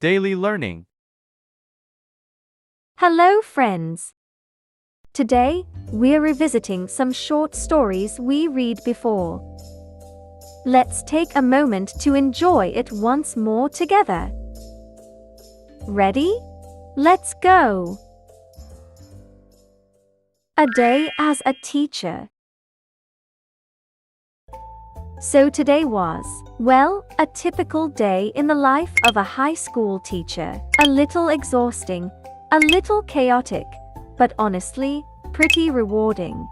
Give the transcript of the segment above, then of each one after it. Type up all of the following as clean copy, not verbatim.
Daily Learning. Hello, friends. Today, we're revisiting some short stories we read before. Let's take a moment to enjoy it once more together. Ready? Let's go. A day as a teacher. So today was, well, a typical day in the life of a high school teacher. A little exhausting, a little chaotic, but honestly, pretty rewarding.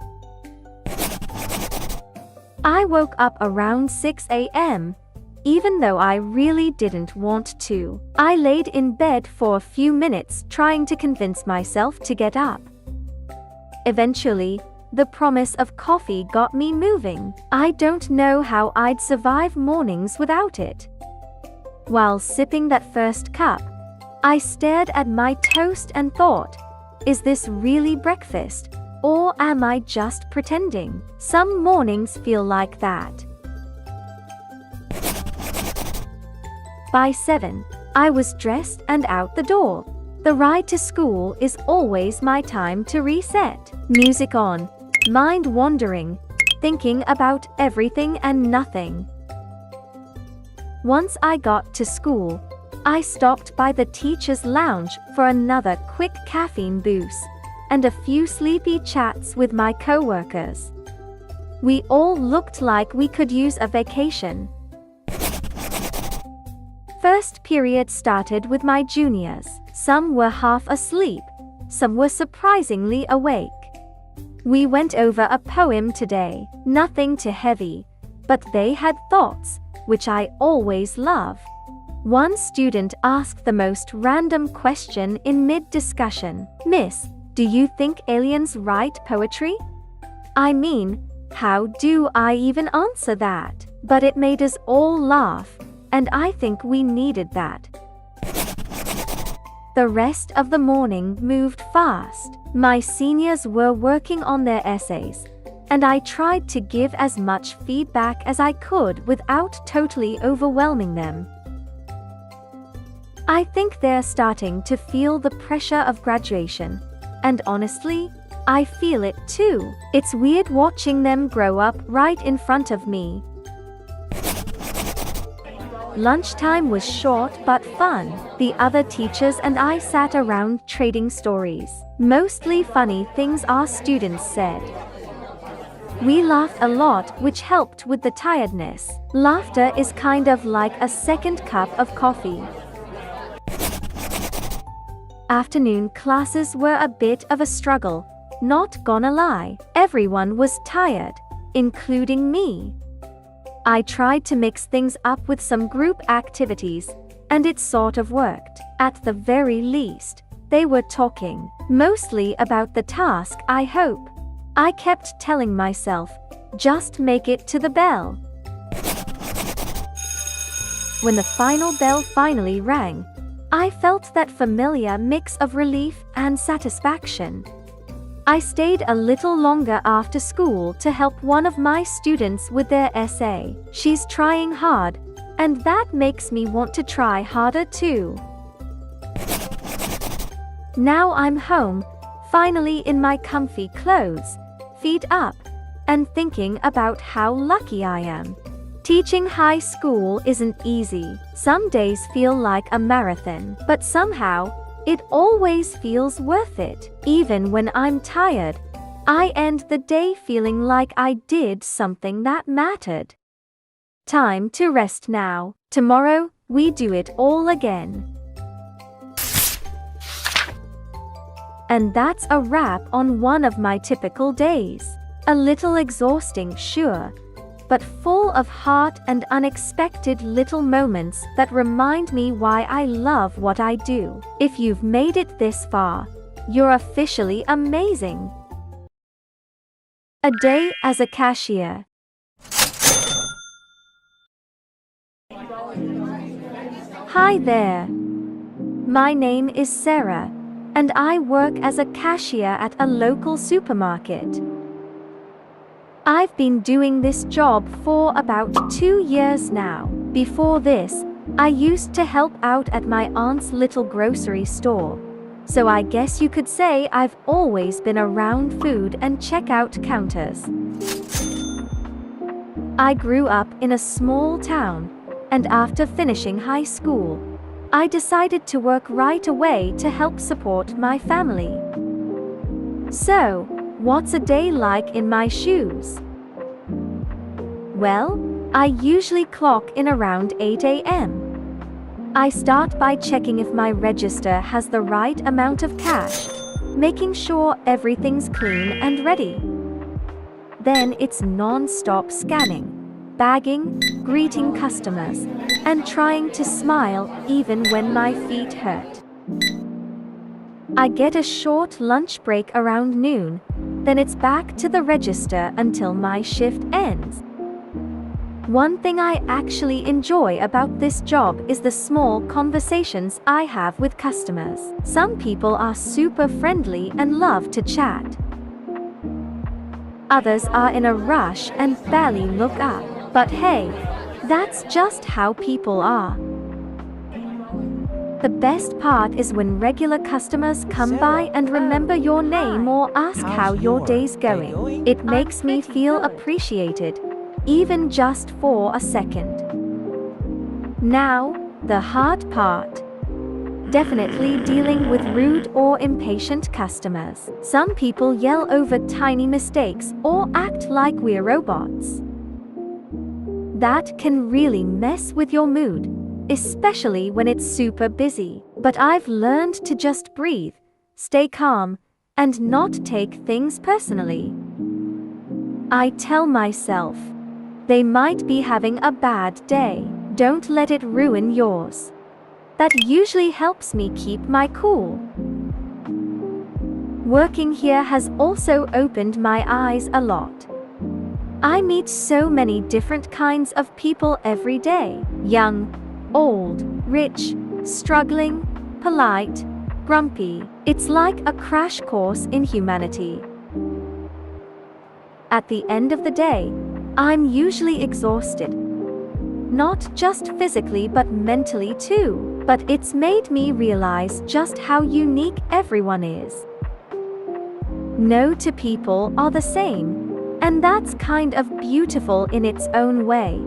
I woke up around 6 a.m., even though I really didn't want to. I laid in bed for a few minutes trying to convince myself to get up. Eventually, the promise of coffee got me moving. I don't know how I'd survive mornings without it. While sipping that first cup, I stared at my toast and thought, is this really breakfast, or am I just pretending? Some mornings feel like that. By 7, I was dressed and out the door. The ride to school is always my time to reset. Music on, mind wandering, thinking about everything and nothing. Once I got to school, I stopped by the teacher's lounge for another quick caffeine boost and a few sleepy chats with my coworkers. We all looked like we could use a vacation. First period started with my juniors. Some were half asleep, some were surprisingly awake. We went over a poem today, nothing too heavy, but they had thoughts, which I always love. One student asked the most random question in mid-discussion. "Miss, do you think aliens write poetry?" I mean, how do I even answer that? But it made us all laugh, and I think we needed that. The rest of the morning moved fast. My seniors were working on their essays, and I tried to give as much feedback as I could without totally overwhelming them. I think they're starting to feel the pressure of graduation, and honestly, I feel it too. It's weird watching them grow up right in front of me. Lunchtime was short but fun. The other teachers and I sat around trading stories, mostly funny things our students said. We laughed a lot, which helped with the tiredness. Laughter is kind of like a second cup of coffee. Afternoon classes were a bit of a struggle, not gonna lie. Everyone was tired, including me. I tried to mix things up with some group activities, and it sort of worked. At the very least, they were talking, mostly about the task, I hope. I kept telling myself, just make it to the bell. When the final bell finally rang, I felt that familiar mix of relief and satisfaction. I stayed a little longer after school to help one of my students with their essay. She's trying hard, and that makes me want to try harder too. Now I'm home, finally in my comfy clothes, feet up, and thinking about how lucky I am. Teaching high school isn't easy. Some days feel like a marathon, but somehow, it always feels worth it. Even when I'm tired, I end the day feeling like I did something that mattered. Time to rest now. Tomorrow, we do it all again. And that's a wrap on one of my typical days. A little exhausting, sure, but full of heart and unexpected little moments that remind me why I love what I do. If you've made it this far, you're officially amazing. A day as a cashier. Hi there. My name is Sarah, and I work as a cashier at a local supermarket. I've been doing this job for about 2 years now. Before this, I used to help out at my aunt's little grocery store, so I guess you could say I've always been around food and checkout counters. I grew up in a small town, and after finishing high school, I decided to work right away to help support my family. So, what's a day like in my shoes? Well, I usually clock in around 8 a.m. I start by checking if my register has the right amount of cash, making sure everything's clean and ready. Then it's non-stop scanning, bagging, greeting customers, and trying to smile even when my feet hurt. I get a short lunch break around noon, then it's back to the register until my shift ends. One thing I actually enjoy about this job is the small conversations I have with customers. Some people are super friendly and love to chat. Others are in a rush and barely look up. But hey, that's just how people are. The best part is when regular customers come by and remember your name or ask how your day's going. It makes me feel appreciated, even just for a second. Now, the hard part. Definitely dealing with rude or impatient customers. Some people yell over tiny mistakes or act like we're robots. That can really mess with your mood, especially when it's super busy. But I've learned to just breathe, stay calm, and not take things personally. I tell myself, they might be having a bad day. Don't let it ruin yours. That usually helps me keep my cool. Working here has also opened my eyes a lot. I meet so many different kinds of people every day. Young, old, rich, struggling, polite, grumpy. It's like a crash course in humanity. At the end of the day, I'm usually exhausted. Not just physically but mentally too. But it's made me realize just how unique everyone is. No two people are the same, and that's kind of beautiful in its own way.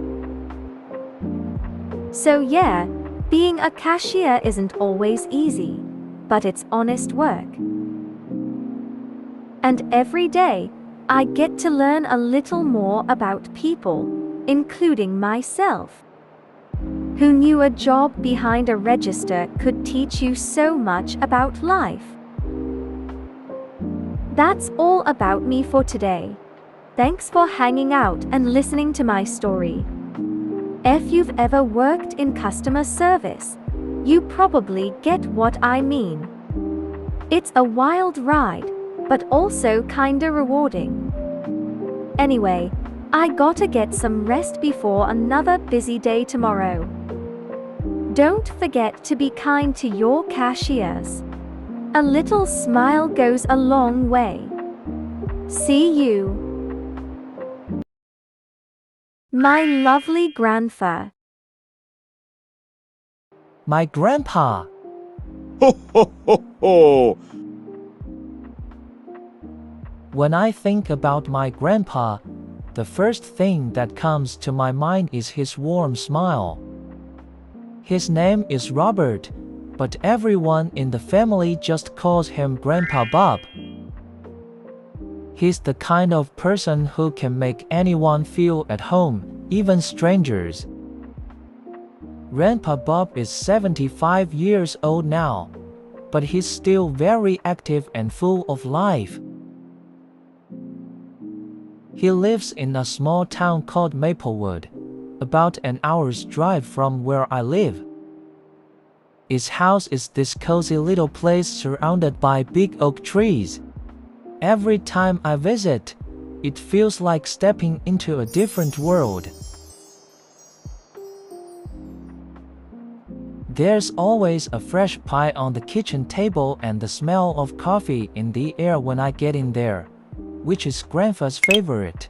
So yeah, being a cashier isn't always easy, but it's honest work. And every day, I get to learn a little more about people, including myself. Who knew a job behind a register could teach you so much about life? That's all about me for today. Thanks for hanging out and listening to my story. If you've ever worked in customer service, you probably get what I mean. It's a wild ride, but also kinda rewarding. Anyway, I gotta get some rest before another busy day tomorrow. Don't forget to be kind to your cashiers. A little smile goes a long way. See you. My lovely grandpa. My grandpa. Ho, ho, ho, ho! When I think about my grandpa, the first thing that comes to my mind is his warm smile. His name is Robert, but everyone in the family just calls him Grandpa Bob. He's the kind of person who can make anyone feel at home, even strangers. Grandpa Bob is 75 years old now, but he's still very active and full of life. He lives in a small town called Maplewood, about an hour's drive from where I live. His house is this cozy little place surrounded by big oak trees. Every time I visit, it feels like stepping into a different world. There's always a fresh pie on the kitchen table and the smell of coffee in the air when I get in there, which is Grandpa's favorite.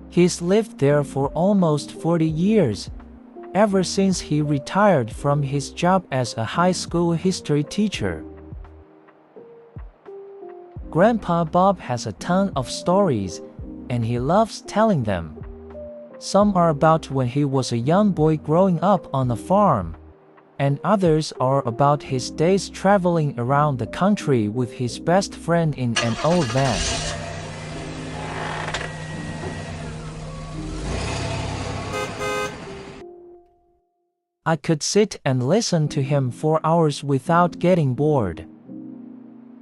He's lived there for almost 40 years, ever since he retired from his job as a high school history teacher. Grandpa Bob has a ton of stories, and he loves telling them. Some are about when he was a young boy growing up on a farm, and others are about his days traveling around the country with his best friend in an old van. I could sit and listen to him for hours without getting bored.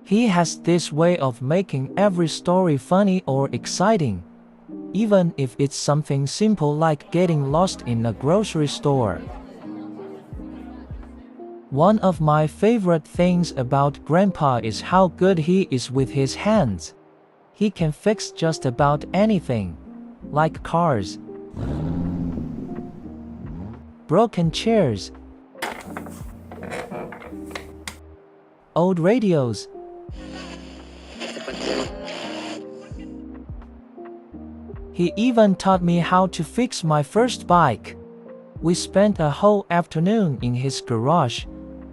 He has this way of making every story funny or exciting, even if it's something simple like getting lost in a grocery store. One of my favorite things about Grandpa is how good he is with his hands. He can fix just about anything, like cars, broken chairs, old radios, he even taught me how to fix my first bike. We spent a whole afternoon in his garage,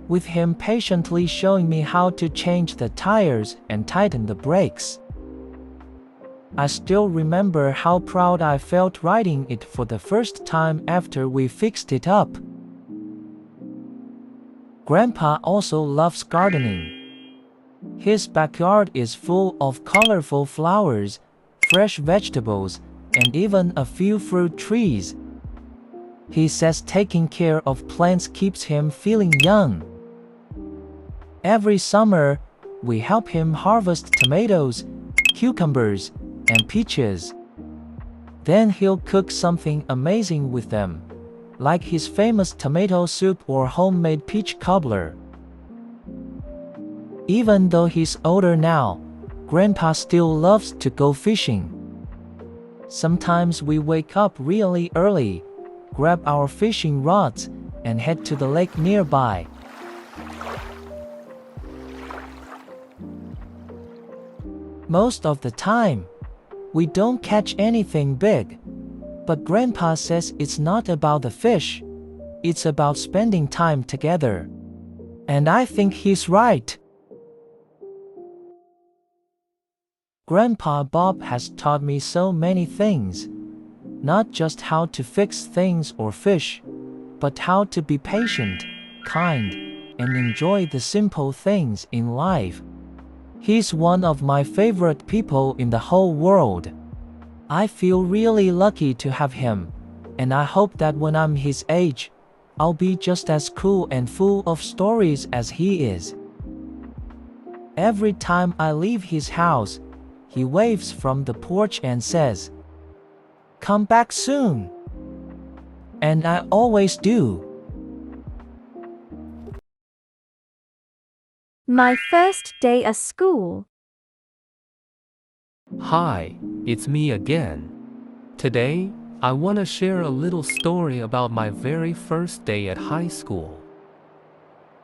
with him patiently showing me how to change the tires and tighten the brakes. I still remember how proud I felt riding it for the first time after we fixed it up. Grandpa also loves gardening. His backyard is full of colorful flowers, fresh vegetables, and even a few fruit trees. He says taking care of plants keeps him feeling young. Every summer, we help him harvest tomatoes, cucumbers, and peaches. Then he'll cook something amazing with them, like his famous tomato soup or homemade peach cobbler. Even though he's older now, Grandpa still loves to go fishing. Sometimes we wake up really early, grab our fishing rods, and head to the lake nearby. Most of the time, we don't catch anything big, but Grandpa says it's not about the fish, it's about spending time together. And I think he's right. Grandpa Bob has taught me so many things, not just how to fix things or fish, but how to be patient, kind, and enjoy the simple things in life. He's one of my favorite people in the whole world. I feel really lucky to have him, and I hope that when I'm his age, I'll be just as cool and full of stories as he is. Every time I leave his house, he waves from the porch and says, "Come back soon." And I always do. My first day at school. Hi, it's me again. Today, I want to share a little story about my very first day at high school.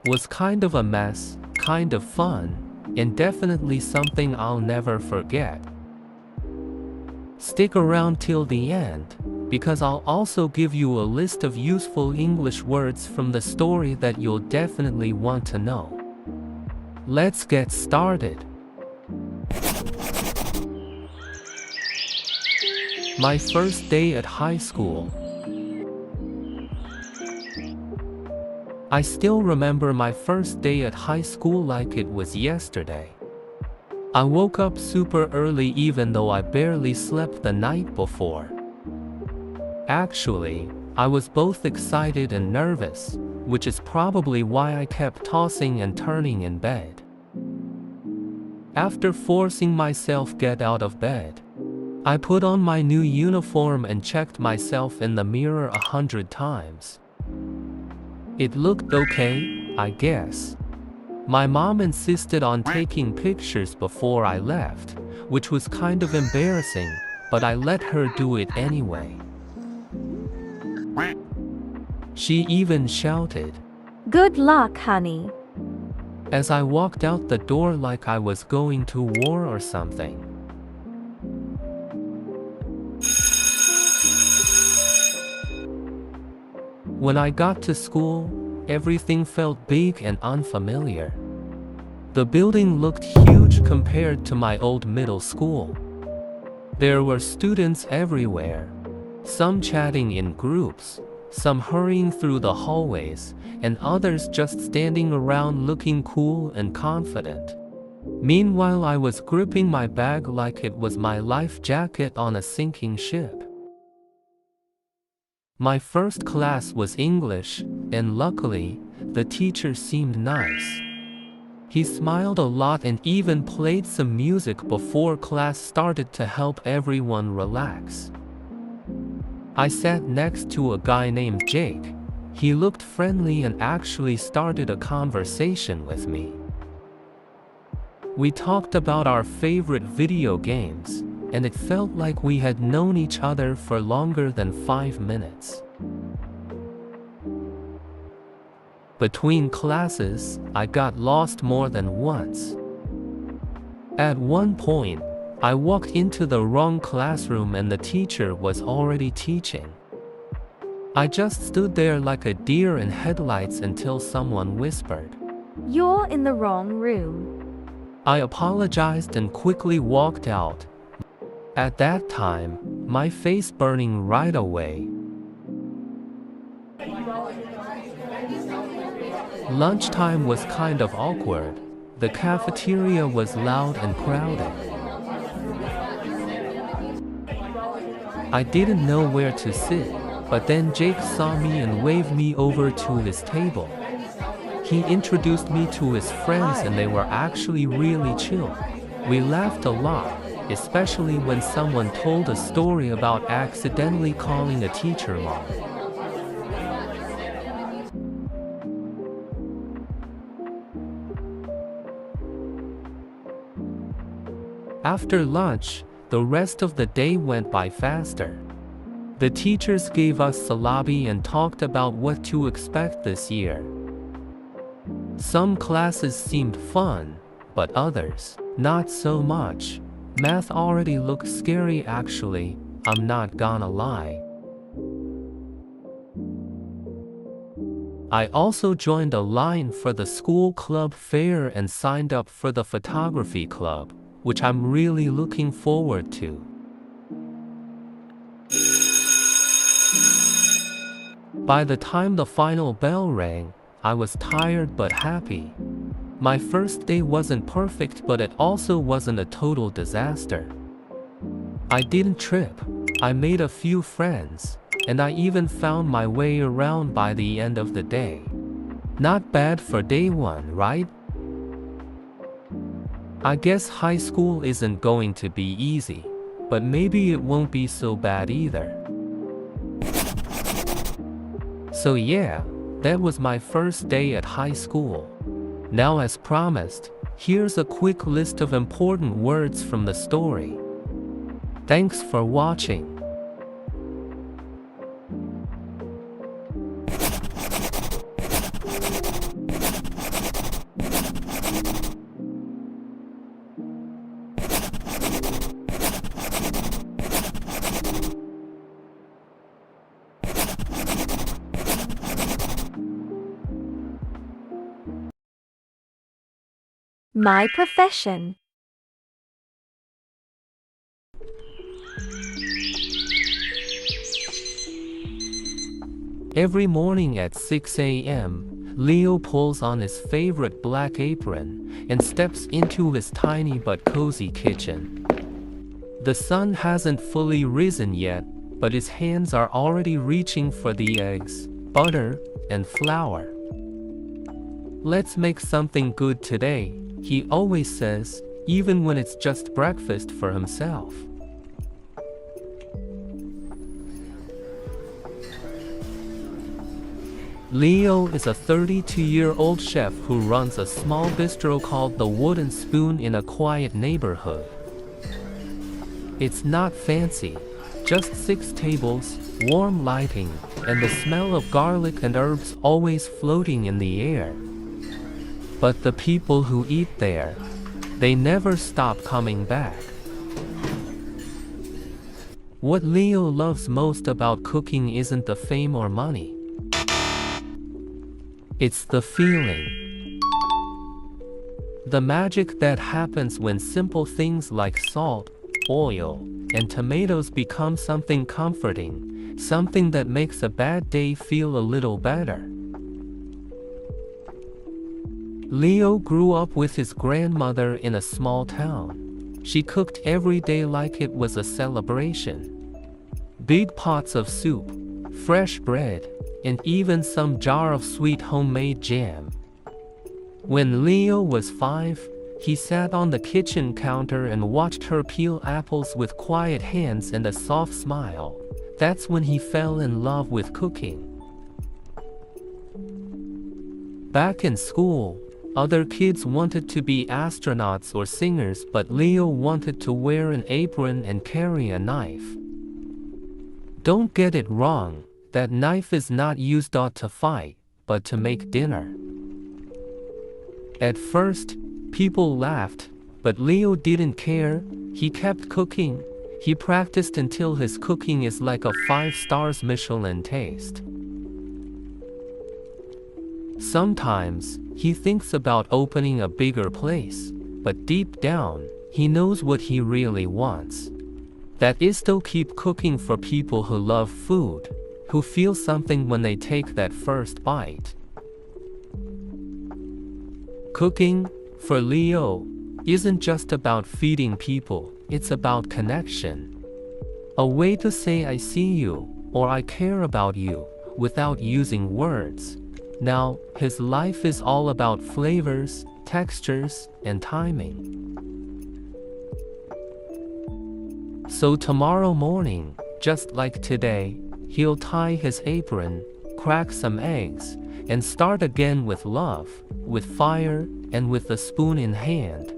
Was kind of a mess, kind of fun, and definitely something I'll never forget. Stick around till the end, because I'll also give you a list of useful English words from the story that you'll definitely want to know. Let's get started. My first day at high school. I still remember my first day at high school like it was yesterday. I woke up super early even though I barely slept the night before. Actually, I was both excited and nervous, which is probably why I kept tossing and turning in bed. After forcing myself get out of bed, I put on my new uniform and checked myself in the mirror 100 times. It looked okay, I guess. My mom insisted on taking pictures before I left, which was kind of embarrassing, but I let her do it anyway. She even shouted, "Good luck, honey," as I walked out the door like I was going to war or something. When I got to school, everything felt big and unfamiliar. The building looked huge compared to my old middle school. There were students everywhere, some chatting in groups, some hurrying through the hallways, and others just standing around looking cool and confident. Meanwhile, I was gripping my bag like it was my life jacket on a sinking ship. My first class was English, and luckily, the teacher seemed nice. He smiled a lot and even played some music before class started to help everyone relax. I sat next to a guy named Jake. He looked friendly and actually started a conversation with me. We talked about our favorite video games, and it felt like we had known each other for longer than 5 minutes. Between classes, I got lost more than once. At one point, I walked into the wrong classroom and the teacher was already teaching. I just stood there like a deer in headlights until someone whispered, "You're in the wrong room." I apologized and quickly walked out. At that time, my face burning right away. Lunchtime was kind of awkward. The cafeteria was loud and crowded. I didn't know where to sit, but then Jake saw me and waved me over to his table. He introduced me to his friends and they were actually really chill. We laughed a lot, especially when someone told a story about accidentally calling a teacher mom. After lunch, the rest of the day went by faster. The teachers gave us syllabi and talked about what to expect this year. Some classes seemed fun, but others, not so much. Math already looked scary actually, I'm not gonna lie. I also joined a line for the school club fair and signed up for the photography club, which I'm really looking forward to. By the time the final bell rang, I was tired but happy. My first day wasn't perfect, but it also wasn't a total disaster. I didn't trip, I made a few friends, and I even found my way around by the end of the day. Not bad for day one, right? I guess high school isn't going to be easy, but maybe it won't be so bad either. So yeah, that was my first day at high school. Now, as promised, here's a quick list of important words from the story. Thanks for watching. My profession. Every morning at 6 a.m., Leo pulls on his favorite black apron and steps into his tiny but cozy kitchen. The sun hasn't fully risen yet, but his hands are already reaching for the eggs, butter, and flour. Let's make something good today, he always says, even when it's just breakfast for himself. Leo is a 32-year-old chef who runs a small bistro called The Wooden Spoon in a quiet neighborhood. It's not fancy, just 6 tables, warm lighting, and the smell of garlic and herbs always floating in the air. But the people who eat there, they never stop coming back. What Leo loves most about cooking isn't the fame or money. It's the feeling. The magic that happens when simple things like salt, oil, and tomatoes become something comforting, something that makes a bad day feel a little better. Leo grew up with his grandmother in a small town. She cooked every day like it was a celebration. Big pots of soup, fresh bread, and even some jar of sweet homemade jam. When Leo was 5, he sat on the kitchen counter and watched her peel apples with quiet hands and a soft smile. That's when he fell in love with cooking. Back in school, other kids wanted to be astronauts or singers, but Leo wanted to wear an apron and carry a knife. Don't get it wrong, that knife is not used to fight, but to make dinner. At first, people laughed, but Leo didn't care. He kept cooking. He practiced until his cooking is like a 5-star Michelin taste. Sometimes, he thinks about opening a bigger place, but deep down, he knows what he really wants. That is to keep cooking for people who love food, who feel something when they take that first bite. Cooking, for Leo, isn't just about feeding people, it's about connection. A way to say I see you, or I care about you, without using words. Now, his life is all about flavors, textures, and timing. So tomorrow morning, just like today, he'll tie his apron, crack some eggs, and start again with love, with fire, and with a spoon in hand.